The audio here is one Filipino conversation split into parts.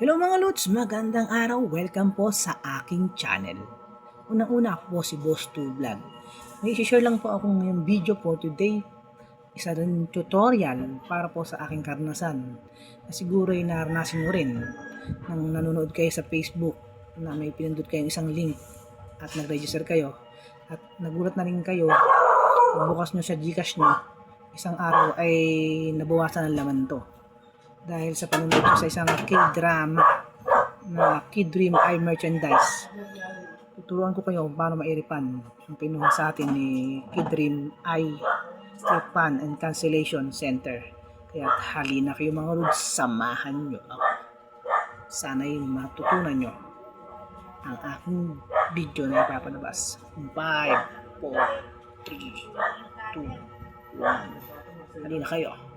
Hello mga Lods! Magandang araw! Welcome po sa aking channel. Unang-una ako po si Boss2 Vlog. May isi-share lang po ako ngayong video for today. Isa rin tutorial para po sa aking karanasan. Na siguro ay naranasin nyo rin nang nanonood kayo sa Facebook na may pinindot kayong isang link at nag-register kayo at nagulat na rin kayo bukas nyo sa Gcash nyo, isang araw ay nabawasan ng laman to dahil sa panunod ko sa isang K-drama na Kid Dream Eye merchandise. Tuturuan ko kayo paano mairipan ang pinuha sa atin ni Kid Dream Eye Refund and Cancellation Center. Kaya halina kayo mga Rods, samahan nyo ako. Sana'y matutunan nyo ang aking video na ipapalabas. 5, 4, 3, 2, 1. Halina kayo.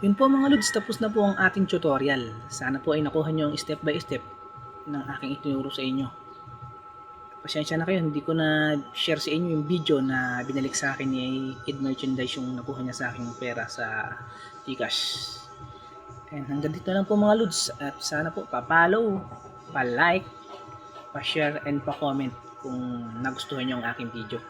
Yun po mga Lods, tapos na po ang ating tutorial. Sana po ay nakuha nyo ang step by step ng aking itinuro sa inyo. Pasensya na kayo, hindi ko na share sa inyo yung video na binalik sa akin ni Kid Merchandise yung nakuha niya sa aking pera sa Gcash. And hanggang dito lang po mga Lods, at sana po pa-follow, pa-like, pa-share and pa-comment kung nagustuhan nyo ang aking video.